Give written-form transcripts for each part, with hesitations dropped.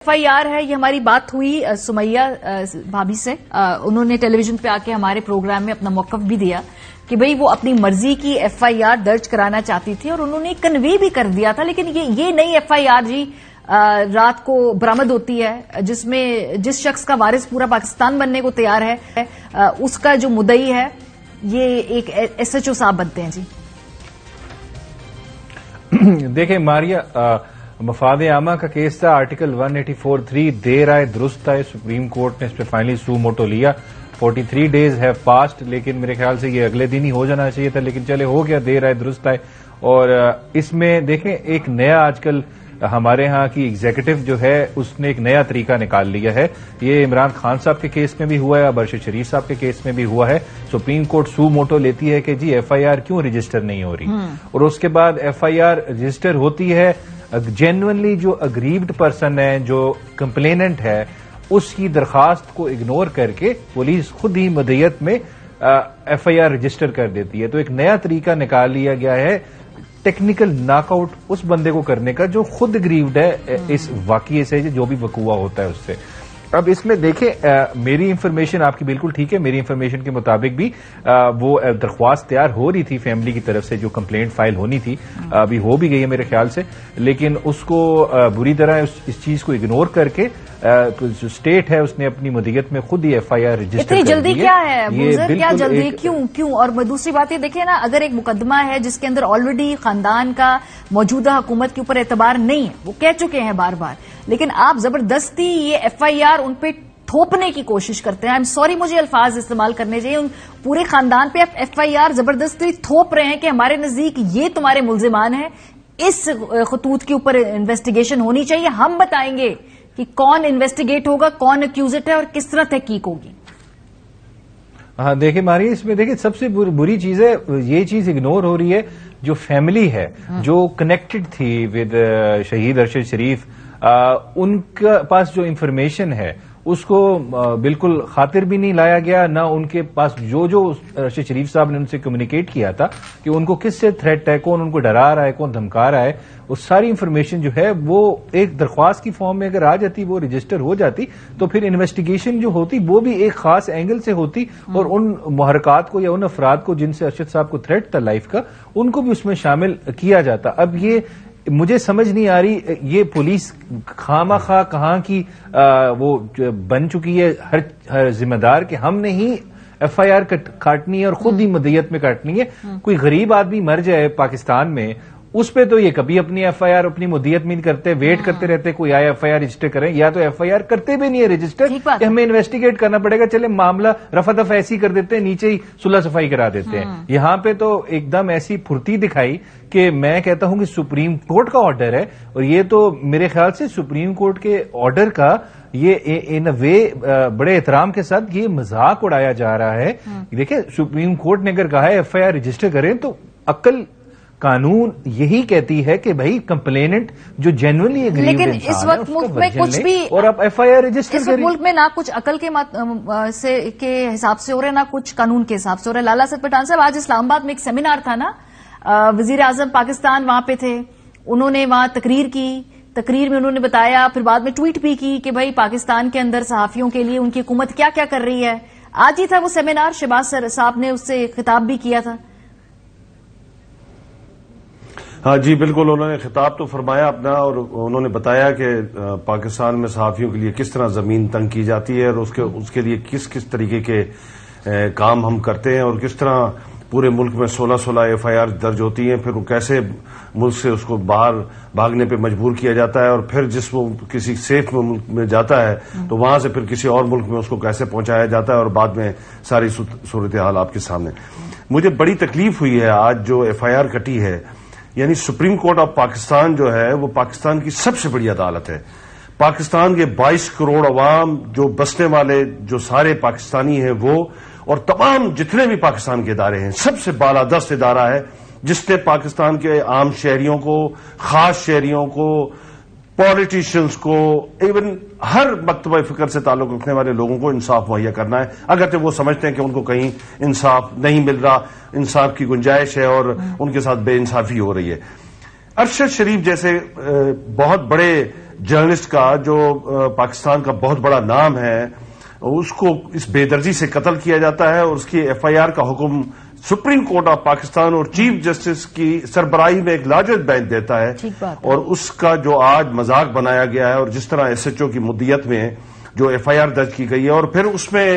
FIR ہے. یہ ہماری بات ہوئی سمیہ بھابھی سے, انہوں نے ٹیلی ویژن پہ آ کے ہمارے پروگرام میں اپنا موقف بھی دیا کہ بھئی وہ اپنی مرضی کی FIR درج کرانا چاہتی تھی اور انہوں نے کنوے بھی کر دیا تھا, لیکن یہ نئی FIR جی رات کو برآمد ہوتی ہے جس میں جس شخص کا وارث پورا پاکستان بننے کو تیار ہے اس کا جو مدعی ہے یہ ایک SHO صاحب بنتے ہیں. جی دیکھیں ماریہ, مفاد عامہ کا کیس تھا, آرٹیکل 184(3) دیر آئے درست آئے, سپریم کورٹ نے اس پہ فائنلی سو موٹو لیا. 43 days have passed, لیکن میرے خیال سے یہ اگلے دن ہی ہو جانا چاہیے تھا, لیکن چلے ہو گیا, دیر آئے درست آئے. اور اس میں دیکھیں ایک نیا آج کل ہمارے ہاں کی ایگزیکٹو جو ہے اس نے ایک نیا طریقہ نکال لیا ہے. یہ عمران خان صاحب کے کیس میں بھی ہوا ہے, ارشد شریف صاحب کے کیس میں بھی ہوا ہے. سپریم کورٹ سو موٹو لیتی ہے کہ جی FIR کیوں رجسٹر نہیں ہو رہی, اور اس کے بعد FIR رجسٹر ہوتی ہے جینوئنلی جو اگریوڈ پرسن ہے, جو کمپلیننٹ ہے, اس کی درخواست کو اگنور کر کے پولیس خود ہی مدعیت میں FIR رجسٹر کر دیتی ہے. تو ایک نیا طریقہ نکال لیا گیا ہے ٹیکنیکل ناک آؤٹ اس بندے کو کرنے کا جو خود اگریوڈ ہے اس واقعے سے, جو بھی وقوع ہوتا ہے اس سے. اب اس میں دیکھیں میری انفارمیشن آپ کی بالکل ٹھیک ہے, میری انفارمیشن کے مطابق بھی وہ درخواست تیار ہو رہی تھی فیملی کی طرف سے, جو کمپلینٹ فائل ہونی تھی ابھی ہو بھی گئی ہے میرے خیال سے, لیکن اس کو بری طرح اس چیز کو اگنور کر کے جو اسٹیٹ ہے اس نے اپنی مدیت میں خود ہی FIR رجسٹر اتنی جلدی کیا ہے کیا جلدی کیوں؟ اور دوسری بات یہ دیکھیں نا, اگر ایک مقدمہ ہے جس کے اندر آلریڈی خاندان کا موجودہ حکومت کے اوپر اعتبار نہیں ہے, وہ کہہ چکے ہیں بار بار, لیکن آپ زبردستی یہ FIR ان پہ تھوپنے کی کوشش کرتے ہیں. آئی ایم سوری, مجھے الفاظ استعمال کرنے چاہیے, ان پورے خاندان پہ FIR زبردستی تھوپ رہے ہیں کہ ہمارے نزدیک یہ تمہارے ملزمان ہیں, اس خطوط کے اوپر انویسٹیگیشن ہونی چاہیے, ہم بتائیں گے کہ کون انویسٹیگیٹ ہوگا, کون ایکیوزڈ ہے اور کس طرح تحقیق ہوگی. ہاں دیکھیں ماری, اس میں دیکھیں سب سے بری چیز ہے یہ چیز اگنور ہو رہی ہے, جو فیملی ہے جو کنیکٹڈ تھی ود شہید ارشد شریف, ان کے پاس جو انفارمیشن ہے اس کو بالکل خاطر بھی نہیں لایا گیا, نہ ان کے پاس جو ارشد شریف صاحب نے ان سے کمیونیکیٹ کیا تھا کہ ان کو کس سے تھریٹ ہے, کون ان کو ڈرا رہا ہے, کون دھمکا رہا ہے, وہ ساری انفارمیشن جو ہے وہ ایک درخواست کی فارم میں اگر آ جاتی, وہ رجسٹر ہو جاتی, تو پھر انویسٹیگیشن جو ہوتی وہ بھی ایک خاص اینگل سے ہوتی, اور ان محرکات کو یا ان افراد کو جن سے ارشد صاحب کو تھریٹ تھا لائف کا, ان کو بھی اس میں شامل کیا جاتا. اب یہ مجھے سمجھ نہیں آ رہی, یہ پولیس خواہ خواہ کہاں کی وہ بن چکی ہے ہر ذمہ دار کہ ہم نے ہی FIR کاٹنی ہے اور خود ہی مدیت میں کاٹنی ہے. کوئی غریب آدمی مر جائے پاکستان میں, اس پہ تو یہ کبھی اپنی FIR اپنی مدیت میں نہیں کرتے, ویٹ کرتے رہتے کوئی آئے FIR رجسٹر کریں, یا تو FIR کرتے بھی نہیں ہے رجسٹر کہ ہمیں انویسٹیگیٹ کرنا پڑے گا, چلے معاملہ رفع دفع ایسی کر دیتے ہیں, نیچے ہی صلح صفائی کرا دیتے ہیں. یہاں پہ تو ایک دم ایسی پھرتی دکھائی کہ میں کہتا ہوں کہ سپریم کورٹ کا آرڈر ہے, اور یہ تو میرے خیال سے سپریم کورٹ کے آرڈر کا یہ ان وے بڑے احترام کے ساتھ یہ مذاق اڑایا جا رہا ہے. دیکھیں سپریم کورٹ نے اگر کہا ہے FIR رجسٹر کریں, تو عقل قانون یہی کہتی ہے کہ بھائی کمپلیننٹ جو جینوئنلی ایگریوڈ انسان ہے, لیکن اس وقت ملک میں کچھ بھی, اور آپ FIR رجسٹر اس وقت ملک میں نہ کچھ عقل کے حساب سے ہو رہا ہے, نہ کچھ قانون کے حساب سے ہو رہا ہے. لالا اسد پٹھان صاحب, آج اسلام آباد میں ایک سیمینار تھا نا, وزیر اعظم پاکستان وہاں پہ تھے, انہوں نے وہاں تقریر کی, تقریر میں انہوں نے بتایا, پھر بعد میں ٹویٹ بھی کی کہ بھائی پاکستان کے اندر صحافیوں کے لیے ان کی حکومت کیا کیا کر رہی ہے. آج ہی تھا وہ سیمینار, شہباز صاحب نے اس سے خطاب بھی کیا تھا. ہاں جی بالکل, انہوں نے خطاب تو فرمایا اپنا, اور انہوں نے بتایا کہ پاکستان میں صحافیوں کے لیے کس طرح زمین تنگ کی جاتی ہے, اور اس کے لیے کس کس طریقے کے کام ہم کرتے ہیں, اور کس طرح پورے ملک میں 16 FIR درج ہوتی ہیں, پھر وہ کیسے ملک سے اس کو باہر بھاگنے پہ مجبور کیا جاتا ہے, اور پھر جس وہ کسی سیف ملک میں جاتا ہے تو وہاں سے پھر کسی اور ملک میں اس کو کیسے پہنچایا جاتا ہے, اور بعد میں ساری صورتحال آپ کے سامنے. مجھے بڑی تکلیف ہوئی ہے آج جو FIR کٹی ہے, یعنی سپریم کورٹ آف پاکستان جو ہے وہ پاکستان کی سب سے بڑی عدالت ہے. پاکستان کے 22 کروڑ عوام جو بسنے والے جو سارے پاکستانی ہیں وہ, اور تمام جتنے بھی پاکستان کے ادارے ہیں, سب سے بالادست ادارہ ہے جس نے پاکستان کے عام شہریوں کو, خاص شہریوں کو, پالیٹیشنز کو, ایون ہر مکتبہ فکر سے تعلق رکھنے والے لوگوں کو انصاف مہیا کرنا ہے, اگرچہ وہ سمجھتے ہیں کہ ان کو کہیں انصاف نہیں مل رہا, انصاف کی گنجائش ہے اور ان کے ساتھ بے انصافی ہو رہی ہے. ارشد شریف جیسے بہت بڑے جرنلسٹ کا جو پاکستان کا بہت بڑا نام ہے، اس کو اس بے دردی سے قتل کیا جاتا ہے اور اس کی ایف آئی آر کا حکم سپریم کورٹ آف پاکستان اور چیف جسٹس کی سربراہی میں ایک لارجسٹ بینچ دیتا ہے، اور اس کا جو آج مذاق بنایا گیا ہے، اور جس طرح ایس ایچ او کی مدیت میں جو ایف آئی آر درج کی گئی ہے، اور پھر اس میں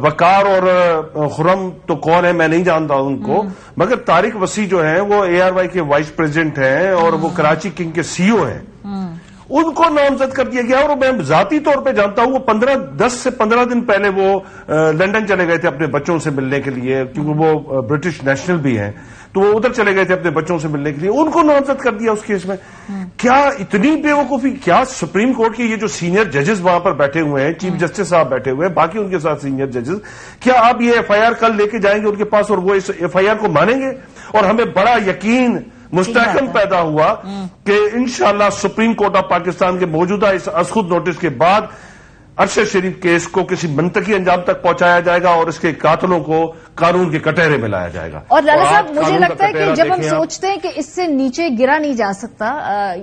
وقار اور خرم تو کون ہے میں نہیں جانتا ان کو، مگر طارق وسیع جو ہیں وہ اے آر وائی کے وائس پریزیڈنٹ ہیں اور وہ کراچی کنگ کے سی او ہیں، ان کو نامزد کر دیا گیا. اور میں ذاتی طور پہ جانتا ہوں وہ 10 سے 15 دن پہلے وہ لندن چلے گئے تھے اپنے بچوں سے ملنے کے لیے، کیونکہ وہ برٹش نیشنل بھی ہیں، تو وہ ادھر چلے گئے تھے اپنے بچوں سے ملنے کے لیے، ان کو نامزد کر دیا اس کیس میں. کیا اتنی بے وقوفی، کیا سپریم کورٹ کے یہ جو سینئر ججز وہاں پر بیٹھے ہوئے ہیں، چیف جسٹس صاحب بیٹھے ہوئے ہیں، باقی ان کے ساتھ سینئر ججز، کیا آپ یہ ایف آئی آر کل لے کے جائیں گے ان کے پاس اور وہ اس ایف آئی آر کو مانیں گے؟ اور ہمیں بڑا یقین مستحکم پیدا ہوا کہ انشاءاللہ سپریم کورٹ آف پاکستان کے موجودہ اس از خود نوٹس کے بعد ارشد شریف کیس کو کسی منطقی انجام تک پہنچایا جائے گا اور اس کے قاتلوں کو قانون کے کٹہرے میں لایا جائے گا. اور لالا صاحب مجھے لگتا ہے کہ جب ہم سوچتے ہیں کہ اس سے نیچے گرا نہیں جا سکتا،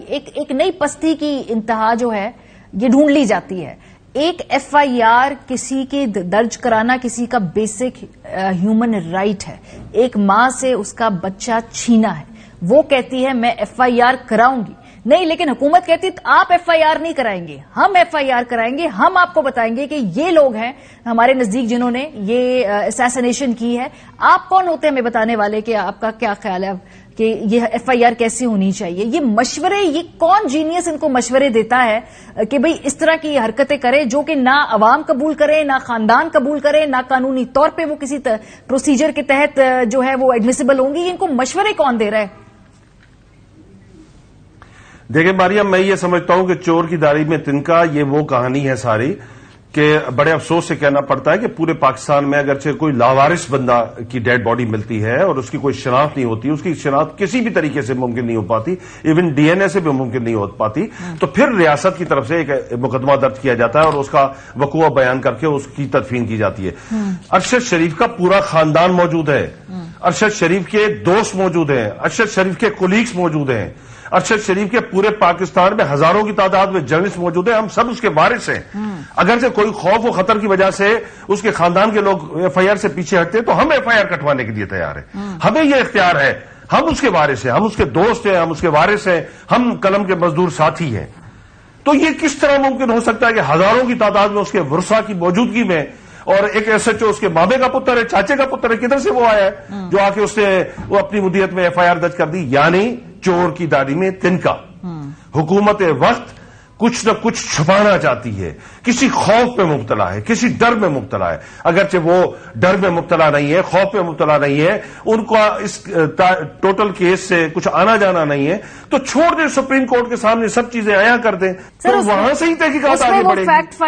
ایک نئی پستی کی انتہا جو ہے یہ ڈھونڈ لی جاتی ہے. ایک ایف آئی آر کسی کے درج کرانا کسی کا بیسک ہیومن رائٹ ہے. ایک ماں سے اس کا بچہ چھینا ہے، وہ کہتی ہے میں ایف آئی آر کراؤں گی نہیں، لیکن حکومت کہتی آپ ایف آئی آر نہیں کرائیں گے، ہم ایف آئی آر کرائیں گے، ہم آپ کو بتائیں گے کہ یہ لوگ ہیں ہمارے نزدیک جنہوں نے یہ اسیسینیشن کی ہے. آپ کون ہوتے ہیں ہمیں بتانے والے کہ آپ کا کیا خیال ہے کہ یہ ایف آئی آر کیسی ہونی چاہیے؟ یہ مشورے، یہ کون جینیس ان کو مشورے دیتا ہے کہ بھئی اس طرح کی حرکتیں کرے جو کہ نہ عوام قبول کرے، نہ خاندان قبول کرے، نہ قانونی طور پہ وہ کسی پروسیجر کے تحت جو ہے وہ ایڈمیسیبل ہوں گی؟ ان کو مشورے کون دے رہا ہے؟ دیکھیں ماریم، میں یہ سمجھتا ہوں کہ چور کی داڑھی میں تنکا، یہ وہ کہانی ہے ساری کہ بڑے افسوس سے کہنا پڑتا ہے کہ پورے پاکستان میں اگرچہ کوئی لاوارث بندہ کی ڈیڈ باڈی ملتی ہے اور اس کی کوئی شناخت نہیں ہوتی، اس کی شناخت کسی بھی طریقے سے ممکن نہیں ہو پاتی، ایون ڈی این اے سے بھی ممکن نہیں ہو پاتی، تو پھر ریاست کی طرف سے ایک مقدمہ درج کیا جاتا ہے اور اس کا وقوع بیان کر کے اس کی تدفین کی جاتی ہے. ارشد شریف کا پورا خاندان موجود ہے، ارشد شریف کے دوست موجود ہیں، ارشد شریف کے کولیگز موجود ہیں، ارشد شریف کے پورے پاکستان میں ہزاروں کی تعداد میں جرنلسٹ موجود ہیں، ہم سب اس کے وارث ہیں. اگرچہ کوئی خوف و خطر کی وجہ سے اس کے خاندان کے لوگ ایف آئی آر سے پیچھے ہٹتے ہیں تو ہم ایف آئی آر کٹوانے کے لیے تیار ہیں، ہمیں یہ اختیار ہے، ہم اس کے وارث ہیں، ہم اس کے دوست ہیں، ہم اس کے وارث ہیں، ہم قلم کے مزدور ساتھی ہیں. تو یہ کس طرح ممکن ہو سکتا ہے کہ ہزاروں کی تعداد میں اس کے ورثاء کی موجودگی میں، اور ایک ایس ایچ او اس کے مامے کا پتر ہے، چاچے کا پتر ہے، کدھر سے وہ آیا ہے جو آ کے اس نے وہ اپنی مدیت میں ایف آئی آر درج کر دی؟ یعنی چور کی داڑھی میں تنکا. حکومت وقت کچھ نہ کچھ چھپانا چاہتی ہے، کسی خوف میں مبتلا ہے، کسی ڈر میں مبتلا ہے. اگرچہ وہ ڈر میں مبتلا نہیں ہے، خوف میں مبتلا نہیں ہے، ان کو اس ٹوٹل کیس سے کچھ آنا جانا نہیں ہے، تو چھوڑ دیں، سپریم کورٹ کے سامنے سب چیزیں عیاں کر دیں، تو وہاں سے ہی تحقیقات آگے بڑھیں گی.